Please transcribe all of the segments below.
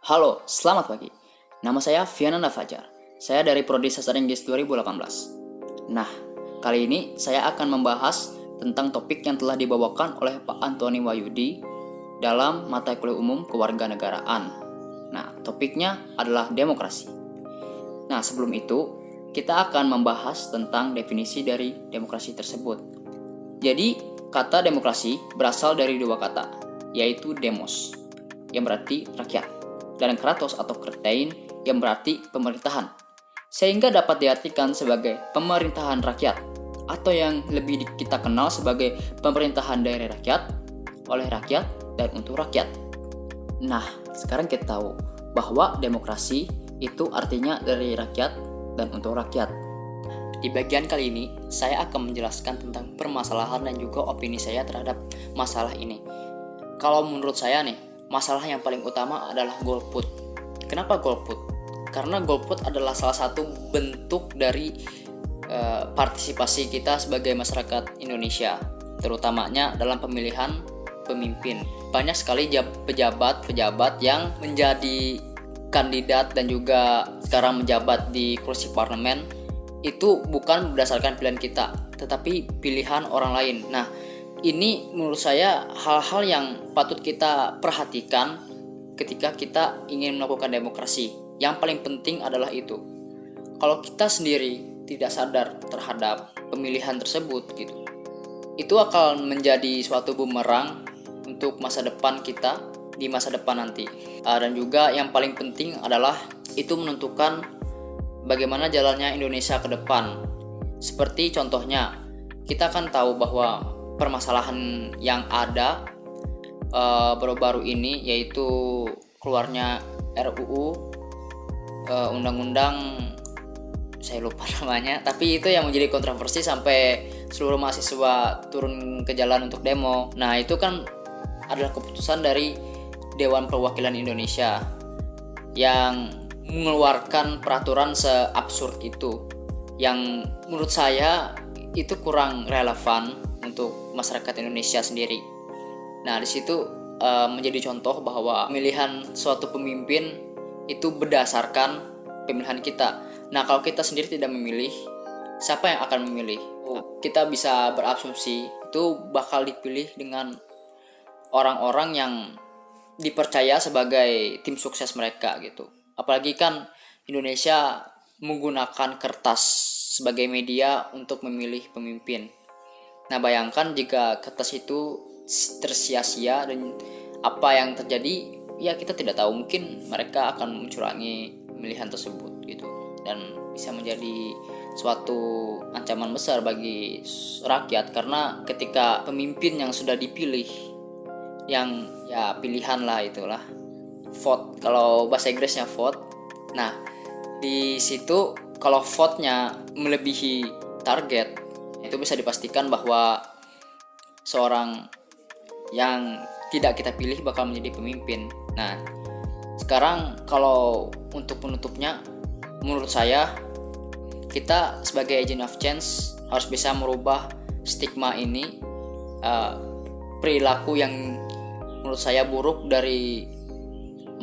Halo, selamat pagi. Nama saya Fiananda Fajar. Saya dari Prodi Sastra Inggris 2018. Nah, kali ini saya akan membahas tentang topik yang telah dibawakan oleh Pak Antoni Wahyudi dalam mata kuliah umum kewarganegaraan. Nah, topiknya adalah demokrasi. Nah, sebelum itu, kita akan membahas tentang definisi dari demokrasi tersebut. Jadi, kata demokrasi berasal dari dua kata, yaitu demos, yang berarti rakyat, dan kratos atau kertein, yang berarti pemerintahan, sehingga dapat diartikan sebagai pemerintahan rakyat, atau yang lebih kita kenal sebagai pemerintahan dari rakyat, oleh rakyat, dan untuk rakyat. Nah, sekarang kita tahu bahwa demokrasi itu artinya dari rakyat dan untuk rakyat. Di bagian kali ini, saya akan menjelaskan tentang permasalahan dan juga opini saya terhadap masalah ini. Kalau menurut saya nih, masalah yang paling utama adalah golput. Kenapa golput? Karena golput adalah salah satu bentuk dari partisipasi kita sebagai masyarakat Indonesia, terutamanya dalam pemilihan pemimpin. Banyak sekali pejabat-pejabat yang menjadi kandidat dan juga sekarang menjabat di kursi parlemen itu bukan berdasarkan pilihan kita, tetapi pilihan orang lain. Nah, ini menurut saya hal-hal yang patut kita perhatikan ketika kita ingin melakukan demokrasi. Yang paling penting adalah itu. Kalau kita sendiri tidak sadar terhadap pemilihan tersebut gitu, itu akan menjadi suatu bumerang untuk masa depan kita di masa depan nanti. Dan juga yang paling penting adalah itu menentukan bagaimana jalannya Indonesia ke depan. Seperti contohnya, kita kan tahu bahwa permasalahan yang ada baru-baru ini yaitu keluarnya RUU undang-undang, saya lupa namanya, tapi itu yang menjadi kontroversi sampai seluruh mahasiswa turun ke jalan untuk demo. Nah, itu kan adalah keputusan dari Dewan Perwakilan Indonesia yang mengeluarkan peraturan seabsurd itu, yang menurut saya itu kurang relevan untuk masyarakat Indonesia sendiri. Nah, di situ menjadi contoh bahwa pemilihan suatu pemimpin itu berdasarkan pemilihan kita. Nah, kalau kita sendiri tidak memilih, siapa yang akan memilih? Kita bisa berasumsi itu bakal dipilih dengan orang-orang yang dipercaya sebagai tim sukses mereka gitu. Apalagi kan Indonesia menggunakan kertas sebagai media untuk memilih pemimpin. Nah, bayangkan jika kertas itu tersia-sia dan apa yang terjadi, ya kita tidak tahu, mungkin mereka akan mencurangi pemilihan tersebut gitu, dan bisa menjadi suatu ancaman besar bagi rakyat. Karena ketika pemimpin yang sudah dipilih, yang ya pilihan lah, itulah vote, kalau bahasa Inggrisnya vote. Nah, di situ kalau vote-nya melebihi target, itu bisa dipastikan bahwa seorang yang tidak kita pilih bakal menjadi pemimpin. Nah, sekarang kalau untuk penutupnya, menurut saya kita sebagai agent of change harus bisa merubah stigma ini, perilaku yang menurut saya buruk dari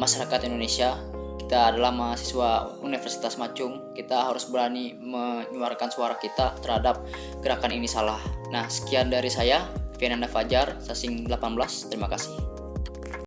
masyarakat Indonesia. Kita adalah mahasiswa Universitas Macung, kita harus berani menyuarakan suara kita terhadap gerakan ini salah. Nah, sekian dari saya, Fiananda Fajar, Sasing 18. Terima kasih.